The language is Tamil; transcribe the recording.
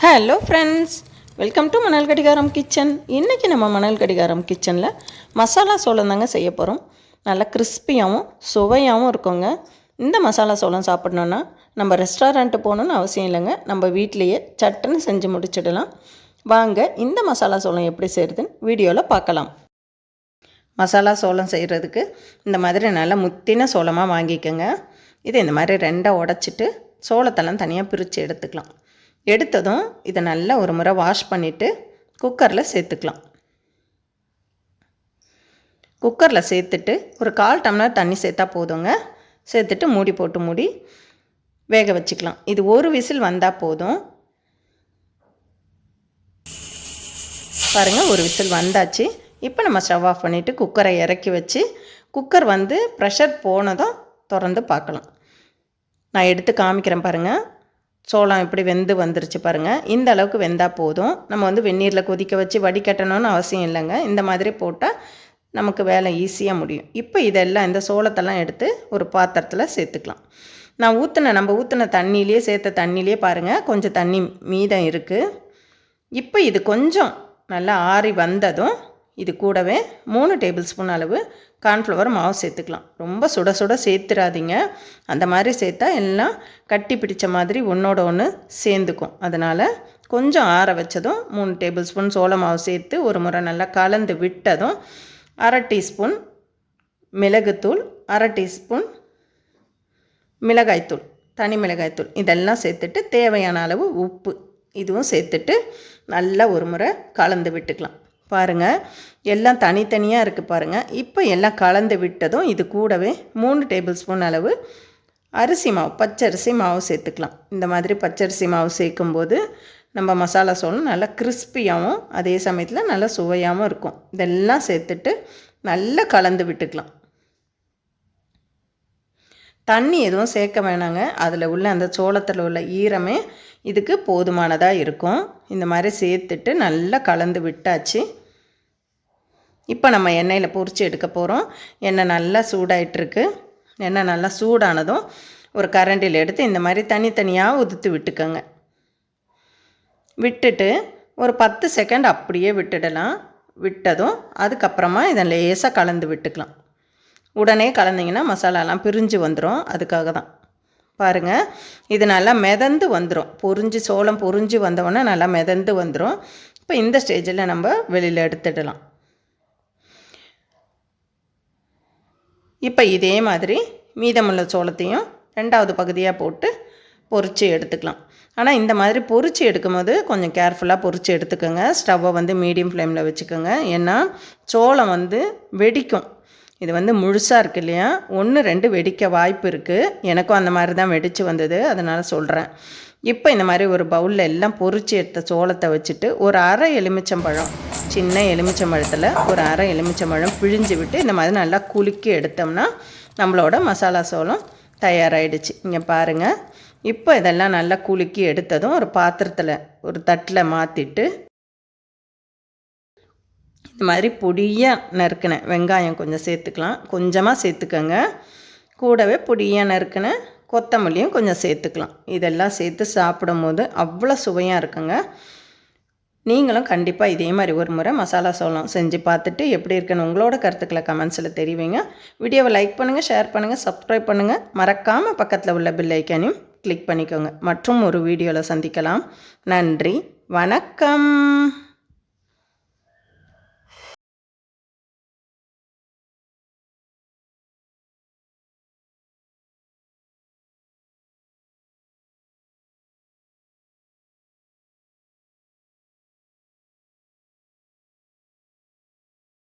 ஹலோ ஃப்ரெண்ட்ஸ், வெல்கம் டு மணல் கடிகாரம் கிச்சன். இன்றைக்கி நம்ம மணல் கடிகாரம் கிச்சனில் மசாலா சோளம் தாங்க செய்ய போகிறோம். நல்லா கிறிஸ்பியாகவும் சுவையாகவும் இருக்குங்க. இந்த மசாலா சோளம் சாப்பிட்ணுன்னா நம்ம ரெஸ்டாரண்ட்டு போகணுன்னு அவசியம் இல்லைங்க. நம்ம வீட்லேயே சட்டுன்னு செஞ்சு முடிச்சிடலாம். வாங்க இந்த மசாலா சோளம் எப்படி செய்கிறதுன்னு வீடியோவில் பார்க்கலாம். மசாலா சோளம் செய்கிறதுக்கு இந்த மாதிரி நல்லா முத்தின சோளமாக வாங்கிக்கோங்க. இது இந்த மாதிரி ரெண்டாக உடச்சிட்டு சோளத்தெல்லாம் தனியாக பிரித்து எடுத்துக்கலாம். எடுத்ததும் இதை நல்லா ஒரு முறை வாஷ் பண்ணிவிட்டு குக்கரில் சேர்த்துக்கலாம். குக்கரில் சேர்த்துட்டு ஒரு 1/4 டம்ளர் தண்ணி சேர்த்தா போதுங்க. சேர்த்துட்டு மூடி போட்டு மூடி வேக வச்சுக்கலாம். இது ஒரு விசில் வந்தால் போதும். பாருங்கள், ஒரு விசில் வந்தாச்சு. இப்போ நம்ம ஸ்டவ் ஆஃப் பண்ணிவிட்டு குக்கரை இறக்கி வச்சு குக்கர் ப்ரெஷர் போனதும் திறந்து பார்க்கலாம். நான் எடுத்து காமிக்கிறேன் பாருங்கள். சோளம் எப்படி வெந்து வந்துருச்சு பாருங்கள். இந்த அளவுக்கு வெந்தால் போதும். நம்ம வெந்நீரில் கொதிக்க வச்சு வடிகட்டணும்னு அவசியம் இல்லைங்க. இந்த மாதிரி போட்டால் நமக்கு வேலை ஈஸியாக முடியும். இப்போ இதெல்லாம் இந்த சோளத்தெல்லாம் எடுத்து ஒரு பாத்திரத்தில் சேர்த்துக்கலாம். நம்ம ஊற்றின தண்ணியிலே சேர்த்த தண்ணியிலே பாருங்கள் கொஞ்சம் தண்ணி மீதம் இருக்குது. இப்போ இது கொஞ்சம் நல்லா ஆறி வந்ததும் இது கூடவே 3 டேபிள் ஸ்பூன் அளவு கார்ன்ஃப்ளவர் மாவு சேர்த்துக்கலாம். ரொம்ப சுட சுட சேர்த்துடாதீங்க. அந்த மாதிரி சேர்த்தா எல்லாம் கட்டி பிடிச்ச மாதிரி ஒன்றோட ஒன்று சேர்ந்துக்கும். அதனால் கொஞ்சம் ஆற வச்சதும் 3 டேபிள் ஸ்பூன் சோள மாவு சேர்த்து ஒரு முறை நல்லா கலந்து விட்டதும் 1/2 டீஸ்பூன் மிளகுத்தூள், 1/2 டீஸ்பூன் மிளகாய்த்தூள், தனி மிளகாய்த்தூள் இதெல்லாம் சேர்த்துட்டு தேவையான அளவு உப்பு இதுவும் சேர்த்துட்டு நல்லா ஒரு முறை கலந்து விட்டுக்கலாம். பாருங்கள், எல்லாம் தனித்தனியாக இருக்குது பாருங்கள். இப்போ எல்லாம் கலந்து விட்டதும் இது கூடவே 3 டேபிள் ஸ்பூன் அளவு அரிசி மாவு, பச்சரிசி மாவு சேர்த்துக்கலாம். இந்த மாதிரி பச்சரிசி மாவு சேர்க்கும்போது நம்ம மசாலா சோளம் நல்லா கிறிஸ்பியாகவும் அதே சமயத்தில் நல்லா சுவையாகவும் இருக்கும். இதெல்லாம் சேர்த்துட்டு நல்லா கலந்து விட்டுக்கலாம். தண்ணி எதுவும் சேர்க்க வேணாங்க. அதில் உள்ள அந்த சோளத்தில் உள்ள ஈரமே இதுக்கு போதுமானதாக இருக்கும். இந்த மாதிரி சேர்த்துட்டு நல்லா கலந்து விட்டாச்சு. இப்போ நம்ம எண்ணெயில் பொரித்து எடுக்க போகிறோம். எண்ணெய் நல்லா சூடாயிட்ருக்கு. எண்ணெய் நல்லா சூடானதும் ஒரு கரண்டியில் எடுத்து இந்த மாதிரி தனித்தனியாக உதுத்து விட்டுக்கோங்க. விட்டுட்டு ஒரு 10 செகண்ட் அப்படியே விட்டுடலாம். விட்டதும் அதுக்கப்புறமா இதை லேசாக கலந்து விட்டுக்கலாம். உடனே கலந்திங்கன்னா மசாலாலாம் பிரிஞ்சு வந்துடும். அதுக்காக தான். பாருங்கள், இது நல்லா மிதந்து வந்துடும். சோளம் பொரிஞ்சு வந்தவொடனே நல்லா மிதந்து வந்துடும். இப்போ இந்த ஸ்டேஜில் நம்ம வெளியில் எடுத்துடலாம். இப்போ இதே மாதிரி மீதமுள்ள சோளத்தையும் 2வது பகுதியாக போட்டு பொரித்து எடுத்துக்கலாம். ஆனால் இந்த மாதிரி பொரித்து எடுக்கும்போது கொஞ்சம் கேர்ஃபுல்லாக பொரித்து எடுத்துக்கோங்க. ஸ்டவ்வை மீடியம் ஃப்ளேமில் வச்சுக்கோங்க. ஏன்னா சோளம் வெடிக்கும். இது முழுசாக இருக்கு இல்லையா, 1-2 வெடிக்க வாய்ப்பு இருக்குது. எனக்கும் அந்த மாதிரி தான் வெடித்து வந்தது, அதனால் சொல்கிறேன். இப்போ இந்த மாதிரி ஒரு பவுலில் எல்லாம் பொரித்து எடுத்த சோளத்தை வச்சுட்டு ஒரு 1/2 எலுமிச்சம்பழம், சின்ன எலுமிச்சம்பழத்தில் ஒரு 1/2 எலுமிச்சம்பழம் பிழிஞ்சு விட்டு இந்த மாதிரி நல்லா குலுக்கி எடுத்தோம்னா நம்மளோட மசாலா சோளம் தயாராகிடுச்சு. இங்கே பாருங்கள். இப்போ இதெல்லாம் நல்லா குலுக்கி எடுத்ததும் ஒரு பாத்திரத்தில் ஒரு தட்டில் மாற்றிட்டு இந்த மாதிரி பொடியாக நறுக்கின வெங்காயம் கொஞ்சம் சேர்த்துக்கலாம். கொஞ்சமாக சேர்த்துக்கோங்க. கூடவே பொடியாக நறுக்கின கொத்தமல்லியும் கொஞ்சம் சேர்த்துக்கலாம். இதெல்லாம் சேர்த்து சாப்பிடும் போது அவ்வளோ சுவையாக இருக்குங்க. நீங்களும் கண்டிப்பாக இதே மாதிரி ஒரு முறை மசாலா சோளம் செஞ்சு பார்த்துட்டு எப்படி இருக்குன்னு உங்களோட கருத்துக்களை கமெண்ட்ஸில் தெரிவிங்க. வீடியோவை லைக் பண்ணுங்கள், ஷேர் பண்ணுங்கள், சப்ஸ்கிரைப் பண்ணுங்கள். மறக்காமல் பக்கத்தில் உள்ள பெல் ஐக்கானையும் கிளிக் பண்ணிக்கோங்க. மற்றும் ஒரு வீடியோவில் சந்திக்கலாம். நன்றி, வணக்கம்.